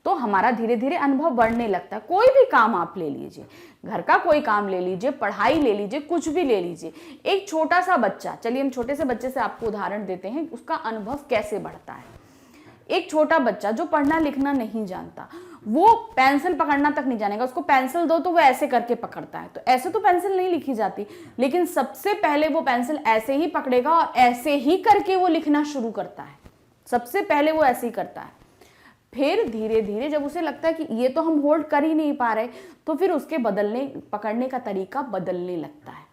तो हमारा धीरे धीरे अनुभव बढ़ने लगता है। कोई भी काम आप ले लीजिए, घर का कोई काम ले लीजिए, पढ़ाई ले लीजिए, कुछ भी ले लीजिए। एक छोटा सा बच्चा, चलिए हम छोटे से बच्चे से आपको उदाहरण देते हैं, उसका अनुभव कैसे बढ़ता है। एक छोटा बच्चा जो पढ़ना लिखना नहीं जानता, वो पेंसिल पकड़ना तक नहीं जानेगा, उसको पेंसिल दो तो वो ऐसे करके पकड़ता है। तो ऐसे तो पेंसिल नहीं लिखी जाती, लेकिन सबसे पहले वो पेंसिल ऐसे ही पकड़ेगा और ऐसे ही करके वो लिखना शुरू करता है। सबसे पहले वो ऐसे ही करता है। फिर धीरे धीरे जब उसे लगता है कि ये तो हम होल्ड कर ही नहीं पा रहे, तो फिर उसके पकड़ने का तरीका बदलने लगता है।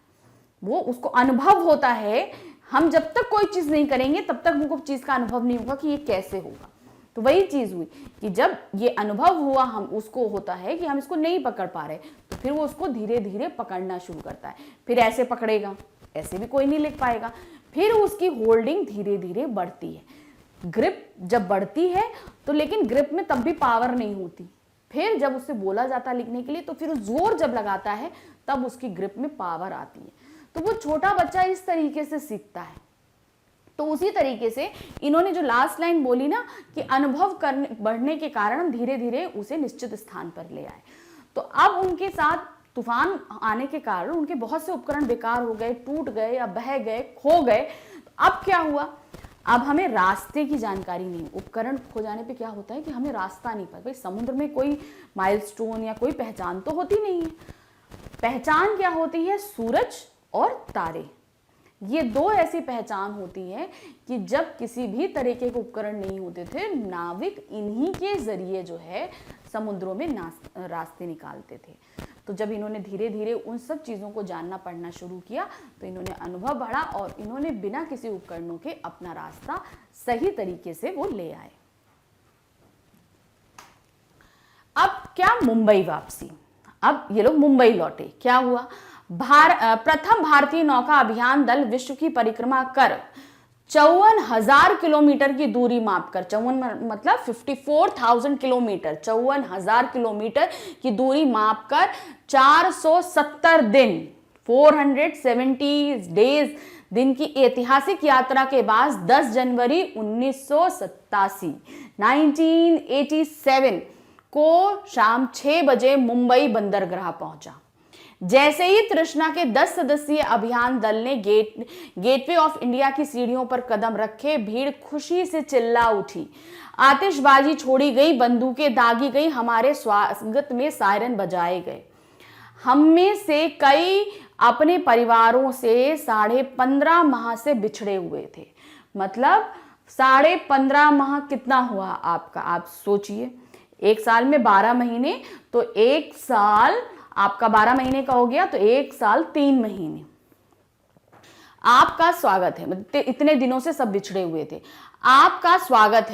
वो उसको अनुभव होता है। हम जब तक कोई चीज नहीं करेंगे तब तक हमको चीज का अनुभव नहीं होगा कि ये कैसे होगा। तो वही चीज हुई कि जब ये अनुभव हुआ, हम उसको होता है कि हम इसको नहीं पकड़ पा रहे, तो फिर वो उसको धीरे धीरे पकड़ना शुरू करता है। फिर ऐसे पकड़ेगा, ऐसे भी कोई नहीं लिख पाएगा। फिर उसकी होल्डिंग धीरे धीरे बढ़ती है। ग्रिप जब बढ़ती है तो, लेकिन ग्रिप में तब भी पावर नहीं होती। फिर जब उससे बोला जाता है लिखने के लिए, तो फिर जोर जब लगाता है तब उसकी ग्रिप में पावर आती है। तो वो छोटा बच्चा इस तरीके से सीखता है। तो उसी तरीके से इन्होंने जो लास्ट लाइन बोली ना कि अनुभव करने बढ़ने के कारण धीरे धीरे उसे निश्चित स्थान पर ले आए। तो अब उनके साथ तूफान आने के कारण उनके बहुत से उपकरण बेकार हो गए, टूट गए या बह गए, खो गए। तो अब क्या हुआ, अब हमें रास्ते की जानकारी नहीं। उपकरण खो जाने पे क्या होता है कि हमें रास्ता नहीं पता। भाई समुद्र में कोई माइलस्टोन या कोई पहचान तो होती नहीं है। पहचान क्या होती है, सूरज और तारे। ये दो ऐसी पहचान होती है कि जब किसी भी तरीके के उपकरण नहीं होते थे, नाविक इन्हीं के जरिए जो है समुद्रों में रास्ते निकालते थे। तो जब इन्होंने धीरे धीरे उन सब चीज़ों को जानना पढ़ना शुरू किया, तो इन्होंने अनुभव बढ़ा और इन्होंने बिना किसी उपकरणों के अपना रास्ता सही तरीके से वो ले आए। अब क्या, मुंबई वापसी। अब ये लोग मुंबई लौटे। क्या हुआ, प्रथम भारतीय नौका अभियान दल विश्व की परिक्रमा कर 54,000 किलोमीटर की दूरी मापकर, 54 मतलब 54,000 किलोमीटर, 54,000 किलोमीटर की दूरी मापकर 470 दिन 470 डेज दिन की ऐतिहासिक यात्रा के बाद 10 जनवरी 1987 को शाम 6 बजे मुंबई बंदरगाह पहुंचा। जैसे ही तृष्णा के 10 सदस्यीय अभियान दल ने गेटवे ऑफ इंडिया की सीढ़ियों पर कदम रखे, भीड़ खुशी से चिल्ला उठी, आतिशबाजी छोड़ी गई, बंदूकें दागी गई, हमारे स्वागत में सायरन बजाए गए। हम में से कई अपने परिवारों से 15.5 माह से बिछड़े हुए थे। मतलब 15.5 माह कितना हुआ आपका, आप सोचिए। एक साल में 12 महीने, तो एक साल आपका 12 महीने का हो गया, तो एक साल 3 महीने। आपका स्वागत है, मतलब इतने दिनों से सब बिछड़े हुए थे। आपका स्वागत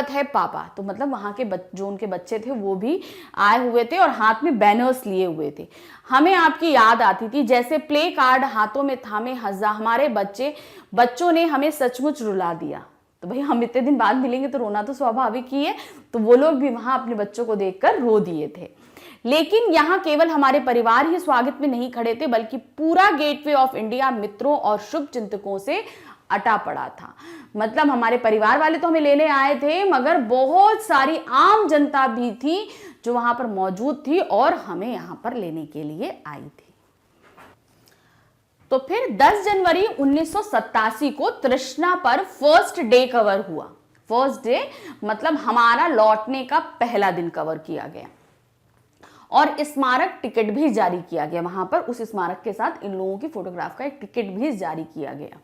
है पापा। तो मतलब वहां के जो उनके बच्चे थे वो भी आए हुए थे और हाथ में बैनर्स लिए हुए थे। हमें आपकी याद आती थी, जैसे प्ले कार्ड हाथों में थामे हमारे बच्चों ने हमें सचमुच रुला दिया। तो भाई हम इतने दिन बाद मिलेंगे तो रोना तो स्वाभाविक ही है। तो वो लोग भी वहां अपने बच्चों को देखकर रो दिए थे। लेकिन यहाँ केवल हमारे परिवार ही स्वागत में नहीं खड़े थे, बल्कि पूरा गेटवे ऑफ इंडिया मित्रों और शुभ चिंतकों से अटा पड़ा था। मतलब हमारे परिवार वाले तो हमें लेने आए थे, मगर बहुत सारी आम जनता भी थी जो वहां पर मौजूद थी और हमें यहां पर लेने के लिए आई थी। तो फिर 10 जनवरी 1987 को तृष्णा पर फर्स्ट डे कवर हुआ। फर्स्ट डे मतलब हमारा लौटने का पहला दिन कवर किया गया और स्मारक टिकट भी जारी किया गया। वहां पर उस स्मारक के साथ इन लोगों की फोटोग्राफ का एक टिकट भी जारी किया गया।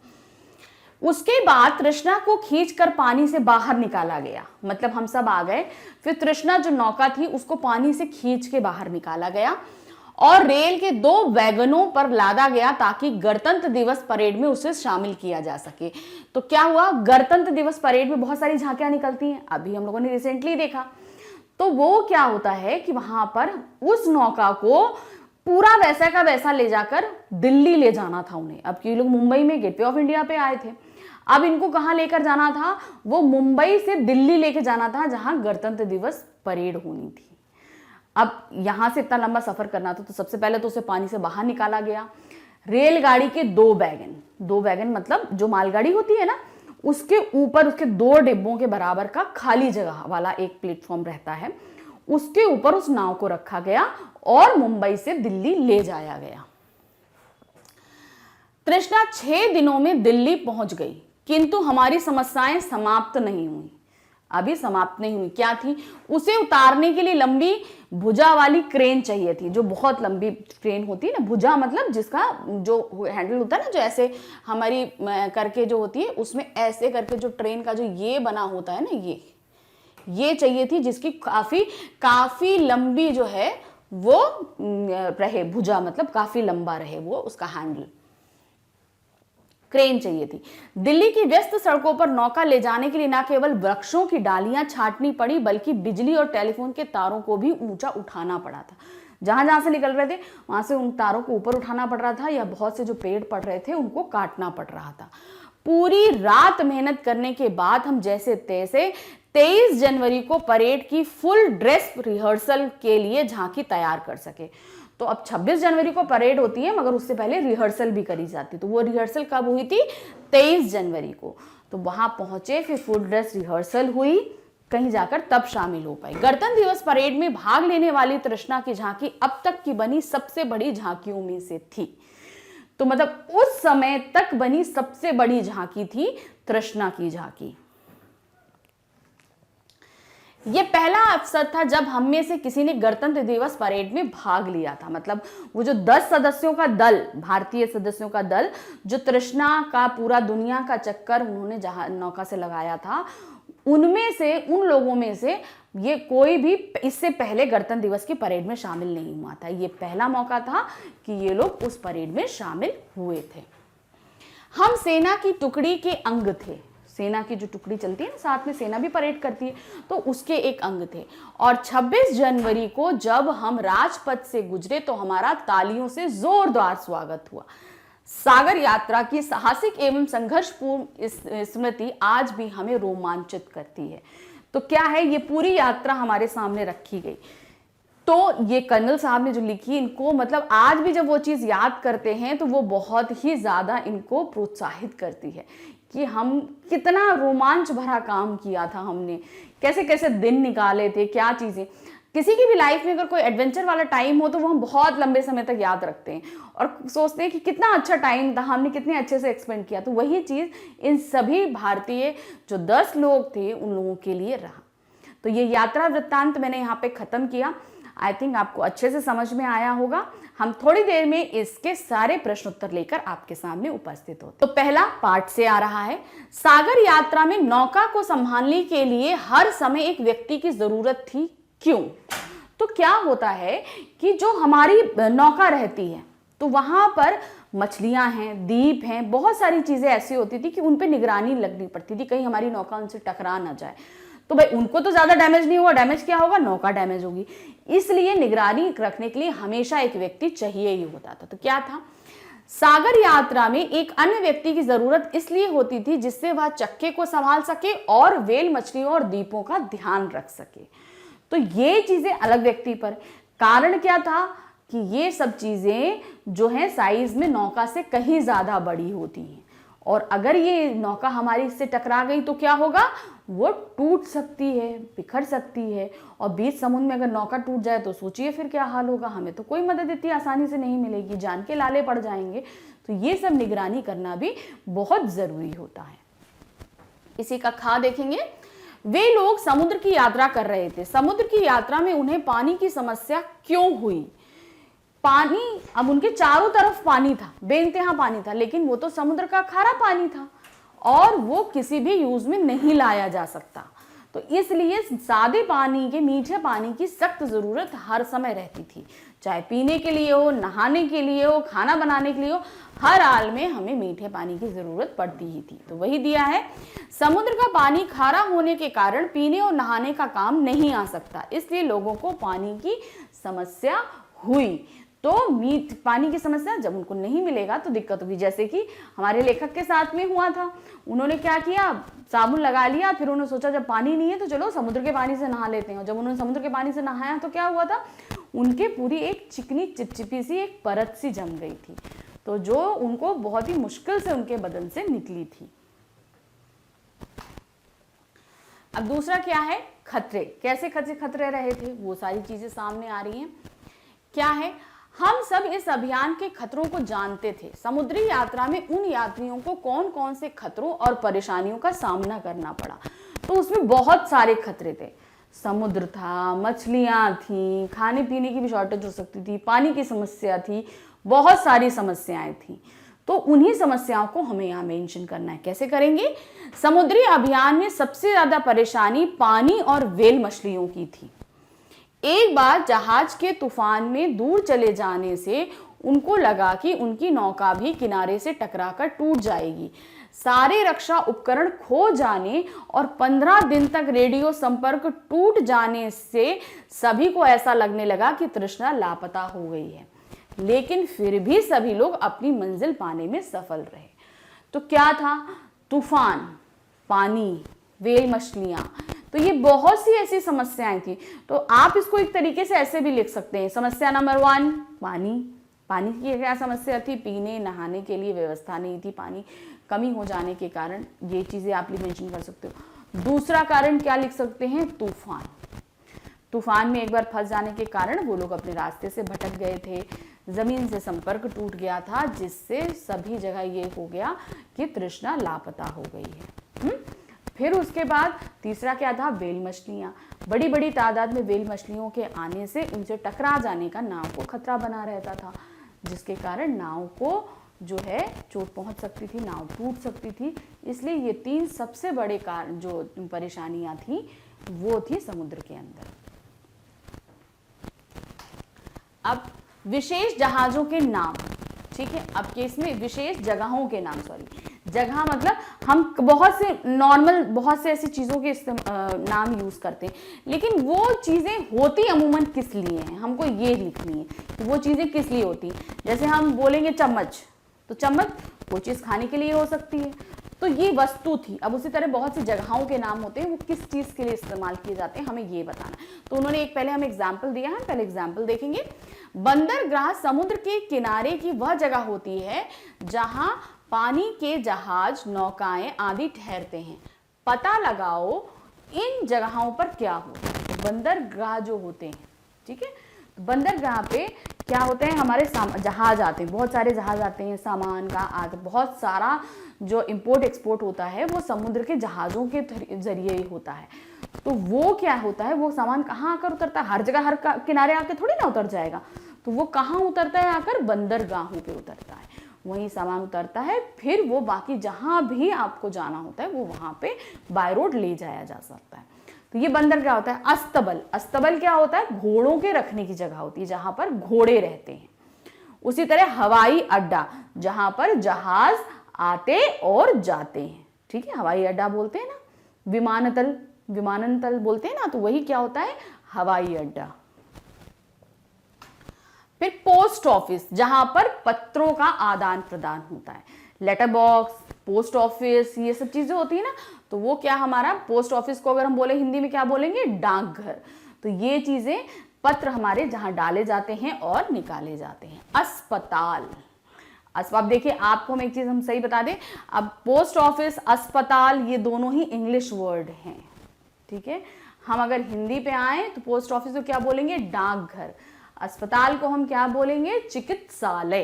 उसके बाद तृष्णा को खींचकर पानी से बाहर निकाला गया। मतलब हम सब आ गए, फिर तृष्णा जो नौका थी उसको पानी से खींच के बाहर निकाला गया और रेल के 2 वैगनों पर लादा गया ताकि गणतंत्र दिवस परेड में उसे शामिल किया जा सके। तो क्या हुआ, गणतंत्र दिवस परेड में बहुत सारी झांकियां निकलती हैं, अभी हम लोगों ने रिसेंटली देखा। तो वो क्या होता है कि वहां पर उस नौका को पूरा वैसा का वैसा ले जाकर दिल्ली ले जाना था उन्हें। अब ये लोग मुंबई में गेटवे ऑफ इंडिया पे आए थे, अब इनको कहां लेकर जाना था, वो मुंबई से दिल्ली लेकर जाना था जहां गणतंत्र दिवस परेड होनी थी। अब यहां से इतना लंबा सफर करना था, तो सबसे पहले तो उसे पानी से बाहर निकाला गया। रेलगाड़ी के 2 वैगन मतलब जो मालगाड़ी होती है ना, उसके ऊपर उसके 2 डिब्बों के बराबर का खाली जगह वाला एक प्लेटफॉर्म रहता है, उसके ऊपर उस नाव को रखा गया और मुंबई से दिल्ली ले जाया गया। तृष्णा 6 दिनों में दिल्ली पहुंच गई, किंतु हमारी समस्याएं समाप्त नहीं हुई। अभी समाप्त नहीं हुई। क्या थी? उसे उतारने के लिए लंबी भुजा वाली क्रेन चाहिए थी, जो बहुत लंबी क्रेन होती है ना। भुजा मतलब जिसका जो हैंडल होता है ना, जो ऐसे हमारी करके जो होती है, उसमें ऐसे करके जो ट्रेन का जो ये बना होता है ना, ये चाहिए थी, जिसकी काफी लंबी जो है वो रहे, भुजा मतलब काफी लंबा रहे वो उसका हैंडल। क्रेन चाहिए थी। दिल्ली की व्यस्त सड़कों पर नौका ले जाने के लिए न केवल वृक्षों की डालियां छाटनी पड़ी, बल्कि बिजली और टेलीफोन के तारों को भी ऊंचा उठाना पड़ा था। जहां जहां से निकल रहे थे वहां से उन तारों को ऊपर उठाना पड़ रहा था, या बहुत से जो पेड़ पड़ रहे थे उनको काटना पड़ रहा था। पूरी रात मेहनत करने के बाद हम जैसे तैसे 23 जनवरी को परेड की फुल ड्रेस रिहर्सल के लिए झांकी तैयार कर सके। तो अब 26 जनवरी को परेड होती है, मगर उससे पहले रिहर्सल भी करी जाती। तो वो रिहर्सल कब हुई थी? 23 जनवरी को। तो वहां पहुंचे, फिर फुल ड्रेस रिहर्सल हुई, कहीं जाकर तब शामिल हो पाई। गणतंत्र दिवस परेड में भाग लेने वाली तृष्णा की झांकी अब तक की बनी सबसे बड़ी झांकियों में से थी। तो मतलब उस समय तक बनी सबसे बड़ी झांकी थी तृष्णा की झांकी। ये पहला अवसर था जब हम में से किसी ने गणतंत्र दिवस परेड में भाग लिया था। मतलब वो जो 10 सदस्यों का दल, भारतीय सदस्यों का दल, जो तृष्णा का पूरा दुनिया का चक्कर उन्होंने जहां नौका से लगाया था, उनमें से, उन लोगों में से ये कोई भी इससे पहले गणतंत्र दिवस की परेड में शामिल नहीं हुआ था। ये पहला मौका था कि ये लोग उस परेड में शामिल हुए थे। हम सेना की टुकड़ी के अंग थे। सेना की जो टुकड़ी चलती है ना, साथ में सेना भी परेड करती है, तो उसके एक अंग थे। और 26 जनवरी को जब हम राजपथ से गुजरे तो हमारा तालियों से जोरदार स्वागत हुआ। सागर यात्रा की साहसिक एवं संघर्षपूर्ण स्मृति आज भी हमें रोमांचित करती है। तो क्या है, ये पूरी यात्रा हमारे सामने रखी गई। तो ये कर्नल साहब ने जो लिखी, इनको मतलब आज भी जब वो चीज़ याद करते हैं तो वो बहुत ही ज़्यादा इनको प्रोत्साहित करती है कि हम कितना रोमांच भरा काम किया था हमने, कैसे कैसे दिन निकाले थे, क्या चीज़ें। किसी की भी लाइफ में अगर कोई एडवेंचर वाला टाइम हो तो वो हम बहुत लंबे समय तक याद रखते हैं और सोचते हैं कि कितना अच्छा टाइम था, हमने कितने अच्छे से एक्सपेंड किया। तो वही चीज़ इन सभी भारतीय जो 10 लोग थे उन लोगों के लिए रहा। तो ये यात्रा वृत्तांत मैंने यहाँ पे ख़त्म किया। आई थिंक आपको अच्छे से समझ में आया होगा। हम थोड़ी देर में इसके सारे प्रश्न उत्तर लेकर आपके सामने उपस्थित होते। तो पहला पार्ट से आ रहा है, सागर यात्रा में नौका को संभालने के लिए हर समय एक व्यक्ति की जरूरत थी, क्यों? तो क्या होता है कि जो हमारी नौका रहती है तो वहां पर मछलियां हैं, द्वीप हैं, बहुत सारी चीजें ऐसी होती थी कि उन पे निगरानी लगनी पड़ती थी, कहीं हमारी नौका उनसे टकरा ना जाए। तो भाई उनको तो ज्यादा डैमेज नहीं होगा, डैमेज क्या होगा? नौका डैमेज होगी। इसलिए निगरानी रखने के लिए हमेशा एक व्यक्ति चाहिए ही होता था। तो क्या था, सागर यात्रा में एक अन्य व्यक्ति की जरूरत इसलिए होती थी जिससे वह चक्के को संभाल सके और व्हेल मछलियों और द्वीपों का ध्यान रख सके। तो ये चीजें अलग व्यक्ति पर, कारण क्या था कि ये सब चीजें जो है साइज में नौका से कहीं ज्यादा बड़ी होती हैं, और अगर ये नौका हमारी इससे टकरा गई तो क्या होगा? वो टूट सकती है, बिखर सकती है। और बीच समुद्र में अगर नौका टूट जाए तो सोचिए फिर क्या हाल होगा। हमें तो कोई मदद इतनी आसानी से नहीं मिलेगी, जान के लाले पड़ जाएंगे। तो ये सब निगरानी करना भी बहुत जरूरी होता है। इसी का खा देखेंगे। वे लोग समुद्र की यात्रा कर रहे थे। समुद्र की यात्रा में उन्हें पानी की समस्या क्यों हुई? पानी, अब उनके चारों तरफ पानी था, बेइंतहा पानी था, लेकिन वो तो समुद्र का खारा पानी था और वो किसी भी यूज में नहीं लाया जा सकता। तो इसलिए सादे पानी के, मीठे पानी की सख्त जरूरत हर समय रहती थी, चाहे पीने के लिए हो, नहाने के लिए हो, खाना बनाने के लिए हो, हर हाल में हमें मीठे पानी की जरूरत पड़ती ही थी। तो वही दिया है, समुद्र का पानी खारा होने के कारण पीने और नहाने का काम नहीं आ सकता, इसलिए लोगों को पानी की समस्या हुई। तो मीठ पानी की समस्या जब उनको नहीं मिलेगा तो दिक्कत होगी। जैसे कि हमारे लेखक के साथ में हुआ था, उन्होंने क्या किया, साबुन लगा लिया, फिर उन्होंने सोचा जब पानी नहीं है तो चलो समुद्र के पानी से नहा लेते हैं। और जब उन्होंने समुद्र के पानी से नहाया तो क्या हुआ था, उनके पूरी एक चिकनी चिपचिपी सी एक परत सी जम गई थी, तो जो उनको बहुत ही मुश्किल से उनके बदन से निकली थी। अब दूसरा क्या है, खतरे। कैसे खतरे रहे थे, वो सारी चीजें सामने आ रही हैं। क्या है, हम सब इस अभियान के खतरों को जानते थे। समुद्री यात्रा में उन यात्रियों को कौन कौन से खतरों और परेशानियों का सामना करना पड़ा। तो उसमें बहुत सारे खतरे थे। समुद्र था, मछलियां थी, खाने पीने की भी शॉर्टेज हो सकती थी, पानी की समस्या थी, बहुत सारी समस्याएं थी। तो उन्हीं समस्याओं को हमें यहाँ मेंशन करना है। कैसे करेंगे? समुद्री अभियान में सबसे ज्यादा परेशानी पानी और व्हेल मछलियों की थी। एक बार जहाज के तूफान में दूर चले जाने से उनको लगा कि उनकी नौका भी किनारे से टकराकर टूट जाएगी। सारे रक्षा उपकरण खो जाने और 15 दिन तक रेडियो संपर्क टूट जाने से सभी को ऐसा लगने लगा कि तृष्णा लापता हो गई है। लेकिन फिर भी सभी लोग अपनी मंजिल पाने में सफल रहे। तो क्या था? तूफान, पानी, व्हेल मछलियां, तो ये बहुत सी ऐसी समस्याएं थी। तो आप इसको एक तरीके से ऐसे भी लिख सकते हैं। समस्या नंबर 1 पानी। पानी की क्या समस्या थी? पीने नहाने के लिए व्यवस्था नहीं थी, पानी कमी हो जाने के कारण। ये चीजें आप मेंशन कर सकते हो। दूसरा कारण क्या लिख सकते हैं? तूफान। तूफान में एक बार फंस जाने के कारण वो लोग अपने रास्ते से भटक गए थे, जमीन से संपर्क टूट गया था, जिससे सभी जगह ये हो गया कि तृष्णा लापता हो गई है। फिर उसके बाद तीसरा क्या था? व्हेल मछलियां। बड़ी बड़ी तादाद में व्हेल मछलियों के आने से उनसे टकरा जाने का नाव को खतरा बना रहता था, जिसके कारण नाव को जो है चोट पहुंच सकती थी, नाव टूट सकती थी। इसलिए ये 3 सबसे बड़े कारण जो परेशानियां थी वो थी समुद्र के अंदर। अब विशेष जहाजों के नाम, ठीक है। अब केस में विशेष जगहों के नाम, जगह मतलब हम बहुत से नॉर्मल बहुत से ऐसी चीज़ों के नाम यूज़ करते हैं, लेकिन वो चीज़ें होती अमूमन किस लिए हैं, हमको ये लिखनी है कि वो चीज़ें किस लिए होती हैं। जैसे हम बोलेंगे चम्मच, तो चम्मच कोई चीज़ खाने के लिए हो सकती है, तो ये वस्तु थी। अब उसी तरह बहुत सी जगहों के नाम होते हैं, वो किस चीज़ के लिए इस्तेमाल किए जाते हैं, हमें ये बताना। तो उन्होंने एक पहले हमें एग्जाम्पल दिया है, पहले एग्जाम्पल देखेंगे। बंदरगाह समुद्र के किनारे की वह जगह होती है जहां पानी के जहाज, नौकाएं आदि ठहरते हैं। पता लगाओ इन जगहों पर क्या होता है। तो बंदरगाह जो होते हैं, ठीक है, बंदरगाह पे क्या होते हैं? हमारे जहाज आते हैं, बहुत सारे जहाज आते हैं, सामान का आते, बहुत सारा जो इंपोर्ट एक्सपोर्ट होता है वो समुद्र के जहाज़ों के जरिए ही होता है। तो वो क्या होता है? वो सामान कहाँ आकर उतरता है? हर जगह हर किनारे आके थोड़ी ना उतर जाएगा। तो वो कहाँ उतरता है? आकर बंदरगाहों पे उतरता है, वहीं सामान उतरता है। फिर वो बाकी जहाँ भी आपको जाना होता है वो वहाँ पे बाय रोड ले जाया जा सकता है। तो ये बंदरगाह होता है। अस्तबल, अस्तबल क्या होता है? घोड़ों के रखने की जगह होती है, जहाँ पर घोड़े रहते हैं। उसी तरह हवाई अड्डा, जहाँ पर जहाज आते और जाते हैं, ठीक है, हवाई अड्डा बोलते हैं ना। विमानतल, विमानतल बोलते हैं ना, तो वही क्या होता है? हवाई अड्डा। फिर पोस्ट ऑफिस, जहां पर पत्रों का आदान प्रदान होता है। लेटर बॉक्स, पोस्ट ऑफिस, ये सब चीजें होती है ना, तो वो क्या हमारा पोस्ट ऑफिस को अगर हम बोले हिंदी में क्या बोलेंगे? डाकघर। तो ये चीजें पत्र हमारे जहां डाले जाते हैं और निकाले जाते हैं। अस्पताल, अब देखिए आपको हम एक चीज हम सही बता दें, अब पोस्ट ऑफिस, अस्पताल, ये दोनों ही इंग्लिश वर्ड हैं, ठीक है। हम अगर हिंदी पे आए तो पोस्ट ऑफिस को क्या बोलेंगे? डाकघर। अस्पताल को हम क्या बोलेंगे? चिकित्सालय।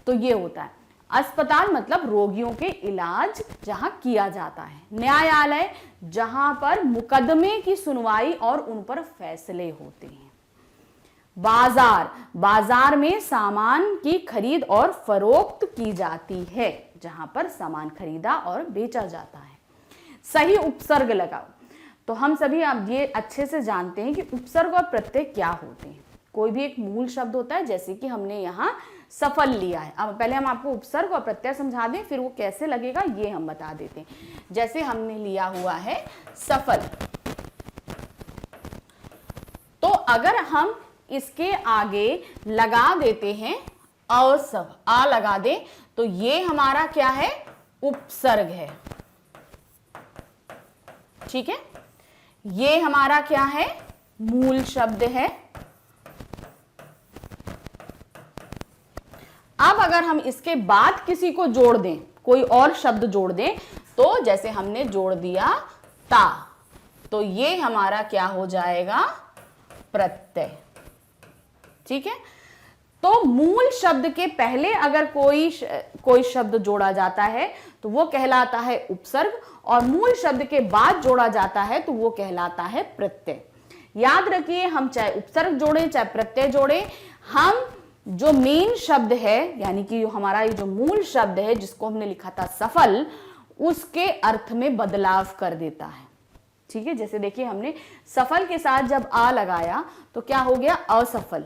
तो ये होता है अस्पताल मतलब रोगियों के इलाज जहां किया जाता है। न्यायालय, जहां पर मुकदमे की सुनवाई और उन पर फैसले होते हैं। बाजार, बाजार में सामान की खरीद और फरोख्त की जाती है, जहां पर सामान खरीदा और बेचा जाता है। सही उपसर्ग लगाओ। तो हम सभी अब ये अच्छे से जानते हैं कि उपसर्ग और प्रत्यय क्या होते हैं। कोई भी एक मूल शब्द होता है, जैसे कि हमने यहाँ सफल लिया है। अब पहले हम आपको उपसर्ग और प्रत्यय समझा दें, फिर वो कैसे लगेगा ये हम बता देते हैं। जैसे हमने लिया हुआ है सफल, तो अगर हम इसके आगे लगा देते हैं असव, आ लगा दे, तो ये हमारा क्या है? उपसर्ग है, ठीक है। ये हमारा क्या है? मूल शब्द है। अब अगर हम इसके बाद किसी को जोड़ दें, कोई और शब्द जोड़ दें, तो जैसे हमने जोड़ दिया ता, तो ये हमारा क्या हो जाएगा? प्रत्यय, ठीक है। तो मूल शब्द के पहले अगर कोई शब्द जोड़ा जाता है तो वो कहलाता है उपसर्ग, और मूल शब्द के बाद जोड़ा जाता है तो वो कहलाता है प्रत्यय। याद रखिए, हम चाहे उपसर्ग जोड़े चाहे प्रत्यय जोड़े, हम जो मेन शब्द है यानी कि हमारा ये जो मूल शब्द है जिसको हमने लिखा था सफल, उसके अर्थ में बदलाव कर देता है। ठीक है, जैसे देखिए हमने सफल के साथ जब आ लगाया तो क्या हो गया, असफल।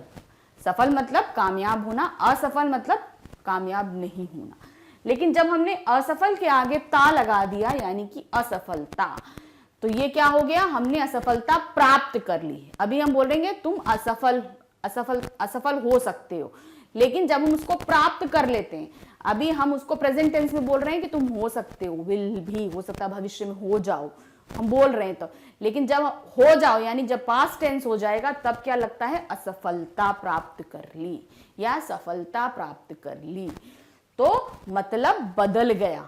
सफल मतलब कामयाब होना, असफल मतलब कामयाब नहीं होना। लेकिन जब हमने असफल के आगे ता लगा दिया यानी कि असफलता, तो ये क्या हो गया, हमने असफलता प्राप्त कर ली। अभी हम बोलेंगे तुम असफल हो सकते हो, लेकिन जब हम उसको प्राप्त कर लेते हैं, अभी हम उसको प्रेजेंट टेंस में बोल रहे हैं कि तुम हो सकते हो, विल भी हो सकता है भविष्य में हो जाओ, हम बोल रहे हैं तो, लेकिन जब हो जाओ यानी जब पास्ट टेंस हो जाएगा तब क्या लगता है, असफलता प्राप्त कर ली या सफलता प्राप्त कर ली, तो मतलब बदल गया।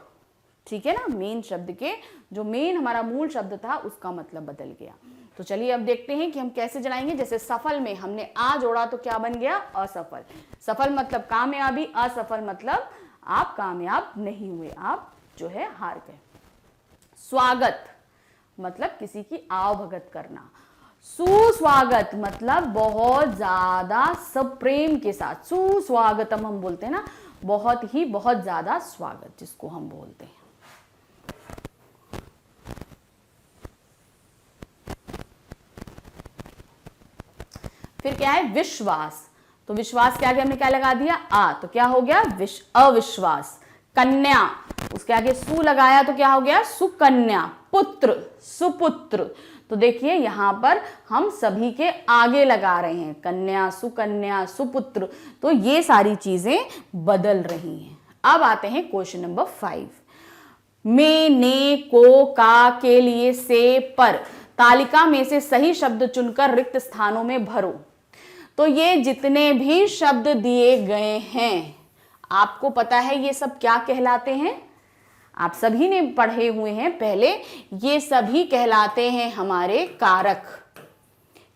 ठीक है ना, मेन शब्द के जो मेन हमारा मूल शब्द था उसका मतलब बदल गया। तो चलिए अब देखते हैं कि हम कैसे जलाएंगे। जैसे सफल में हमने आ जोड़ा तो क्या बन गया, असफल। सफल मतलब कामयाबी, असफल मतलब आप कामयाब नहीं हुए, आप जो है हार गए। स्वागत मतलब किसी की आवभगत करना। सुस्वागत मतलब बहुत ज्यादा सब प्रेम के साथ, सुस्वागतम हम बोलते हैं ना, बहुत ही बहुत ज्यादा स्वागत जिसको हम बोलते हैं। फिर क्या है, विश्वास। तो विश्वास के आगे हमने क्या लगा दिया, आ, तो क्या हो गया, अविश्वास। कन्या, उसके आगे सु लगाया तो क्या हो गया, सुकन्या। पुत्र, सुपुत्र। तो देखिए यहां पर हम सभी के आगे लगा रहे हैं, कन्या, सुकन्या, सुपुत्र, तो ये सारी चीजें बदल रही हैं। अब आते हैं क्वेश्चन नंबर 5। में, ने, को, का, के लिए, से, पर तालिका में से सही शब्द चुनकर रिक्त स्थानों में भरो। तो ये जितने भी शब्द दिए गए हैं, आपको पता है ये सब क्या कहलाते हैं, आप सभी ने पढ़े हुए हैं पहले, ये सभी कहलाते हैं हमारे कारक।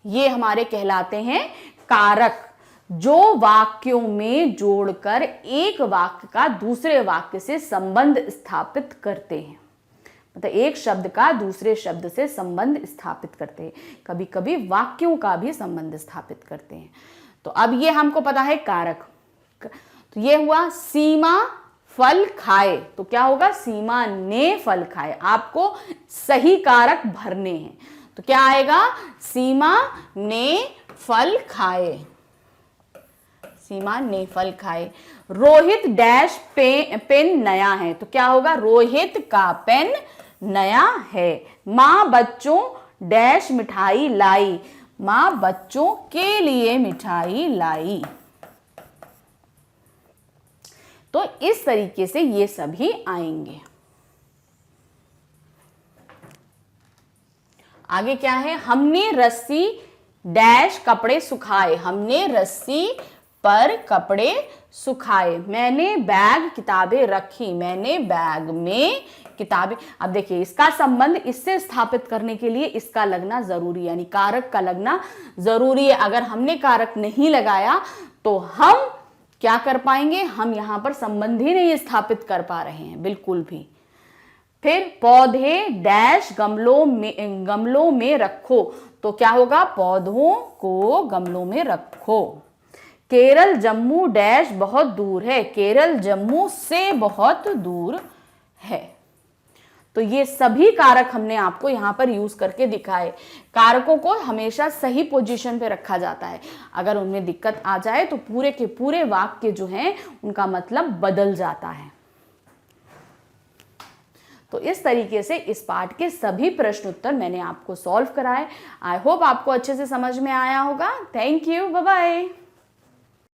ये हमारे कहलाते हैं कारक, जो वाक्यों में जोड़कर एक वाक्य का दूसरे वाक्य से संबंध स्थापित करते हैं। मतलब एक शब्द का दूसरे शब्द से संबंध स्थापित करते हैं, कभी कभी वाक्यों का भी संबंध स्थापित करते हैं। तो अब ये हमको पता है कारक। तो ये हुआ सीमा फल खाए, तो क्या होगा, सीमा ने फल खाए। आपको सही कारक भरने हैं, तो क्या आएगा, सीमा ने फल खाए, सीमा ने फल खाए। रोहित डैश पेन नया है, तो क्या होगा, रोहित का पेन नया है। माँ बच्चों डैश मिठाई लाई, माँ बच्चों के लिए मिठाई लाई। तो इस तरीके से ये सभी आएंगे। आगे क्या है, हमने रस्सी डैश कपड़े सुखाए, हमने रस्सी पर कपड़े सुखाए। मैंने बैग किताबें रखी, मैंने बैग में किताबें। अब देखिए इसका संबंध इससे स्थापित करने के लिए इसका लगना जरूरी है, यानी कारक का लगना जरूरी है। अगर हमने कारक नहीं लगाया तो हम क्या कर पाएंगे, हम यहां पर संबंध ही नहीं स्थापित कर पा रहे हैं बिल्कुल भी। फिर पौधे डैश गमलों में रखो, तो क्या होगा, पौधों को गमलों में रखो। केरल जम्मू डैश बहुत दूर है, केरल जम्मू से बहुत दूर है। तो ये सभी कारक हमने आपको यहां पर यूज करके दिखाए। कारकों को हमेशा सही पोजीशन पे रखा जाता है, अगर उनमें दिक्कत आ जाए तो पूरे के पूरे वाक्य जो हैं उनका मतलब बदल जाता है। तो इस तरीके से इस पाठ के सभी प्रश्न उत्तर मैंने आपको सॉल्व कराए। आई होप आपको अच्छे से समझ में आया होगा। Thank you, bye bye.